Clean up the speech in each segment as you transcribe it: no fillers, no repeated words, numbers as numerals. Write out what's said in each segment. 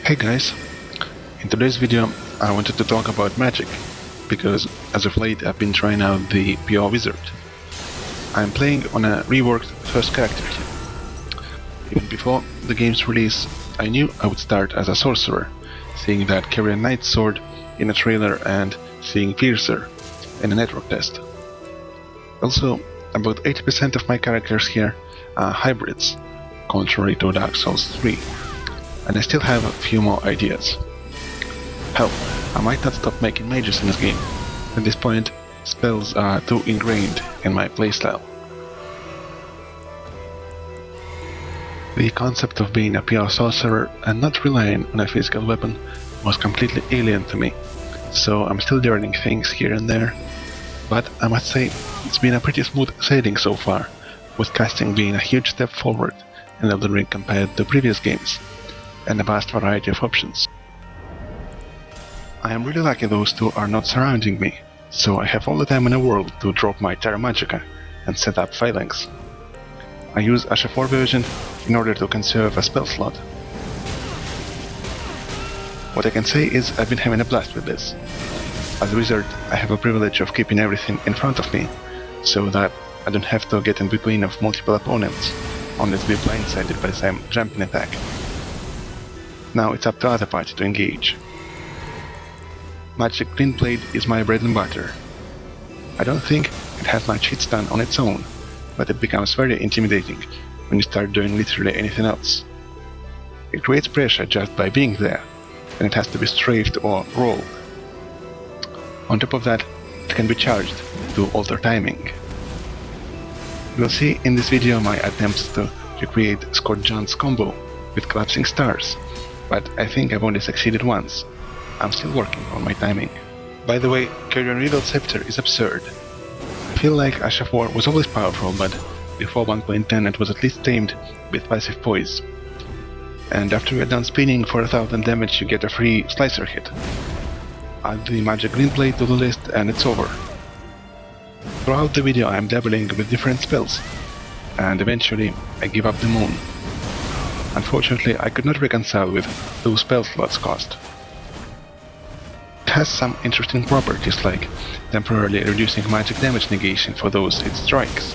Hey guys, in today's video I wanted to talk about magic, because as of late I've been trying out the pure wizard. I'm playing on a reworked first character kit. Even before the game's release, I knew I would start as a sorcerer, seeing that carry a knight's sword in a trailer and seeing piercer in a network test. Also, about 80% of my characters here are hybrids, contrary to Dark Souls 3. And I still have a few more ideas. Hell, I might not stop making mages in this game. At this point, spells are too ingrained in my playstyle. The concept of being a pure sorcerer and not relying on a physical weapon was completely alien to me, so I'm still learning things here and there. But I must say, it's been a pretty smooth sailing so far, with casting being a huge step forward in Elden Ring compared to previous games, and a vast variety of options. I am really lucky those two are not surrounding me, so I have all the time in the world to drop my Terra Magica and set up phalanx. I use a H4 version in order to conserve a spell slot. What I can say is I've been having a blast with this. As a wizard, I have a privilege of keeping everything in front of me, so that I don't have to get in between of multiple opponents, only to be blindsided by some jumping attack. Now it's up to the other party to engage. Magic Green Blade is my bread and butter. I don't think it has much hit stun on its own, but it becomes very intimidating when you start doing literally anything else. It creates pressure just by being there, and it has to be strafed or rolled. On top of that, it can be charged to alter timing. You will see in this video my attempts to recreate Scott John's combo with collapsing stars, but I think I've only succeeded once. I'm still working on my timing. By the way, Carrion Riddle Scepter is absurd. I feel like H4 was always powerful, but before 1.10 it was at least tamed with passive poise. And after you're done spinning for 1000 damage you get a free slicer hit. Add the Magic Green Blade to the list and it's over. Throughout the video I'm dabbling with different spells, and eventually I give up the moon. Unfortunately, I could not reconcile with 2 spell slots cost. It has some interesting properties, like temporarily reducing magic damage negation for those it strikes.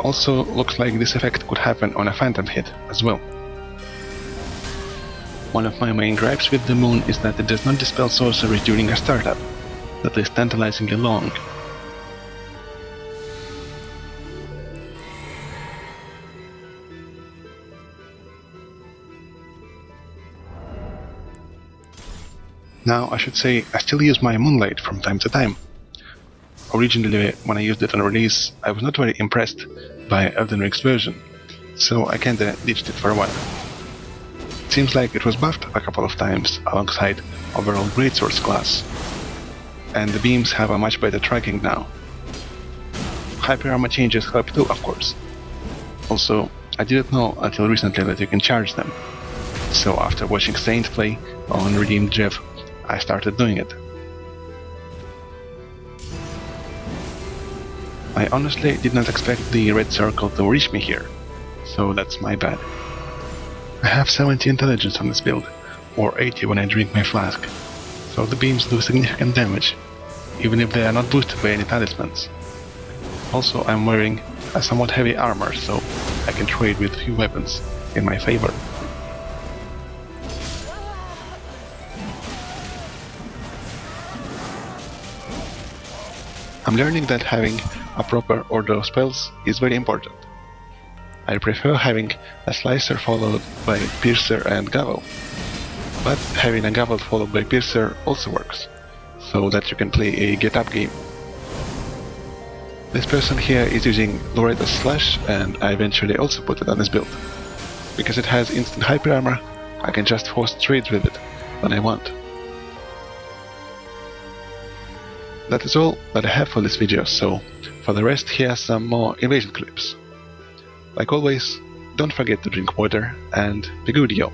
Also, looks like this effect could happen on a phantom hit as well. One of my main gripes with the moon is that it does not dispel sorcery during a startup. That is tantalizingly long. Now, I should say, I still use my Moonlight from time to time. Originally, when I used it on release, I was not very impressed by Elden Ring's version, so I kinda ditched it for a while. It seems like it was buffed a couple of times alongside overall Greatsword's class, and the beams have a much better tracking now. Hyper armor changes help too, of course. Also, I didn't know until recently that you can charge them, so after watching Saint play on Redeemed Jeff, I started doing it. I honestly did not expect the red circle to reach me here, so that's my bad. I have 70 intelligence on this build, or 80 when I drink my flask, so the beams do significant damage, even if they are not boosted by any talismans. Also, I'm wearing a somewhat heavy armor, so I can trade with few weapons in my favor. I'm learning that having a proper order of spells is very important. I prefer having a slicer followed by piercer and gavel, but having a gavel followed by piercer also works, so that you can play a get-up game. This person here is using Loretta's Slash, and I eventually also put it on this build. Because it has instant hyper armor, I can just force trades with it when I want. That is all that I have for this video, so for the rest here are some more invasion clips. Like always, don't forget to drink water and be good, yo!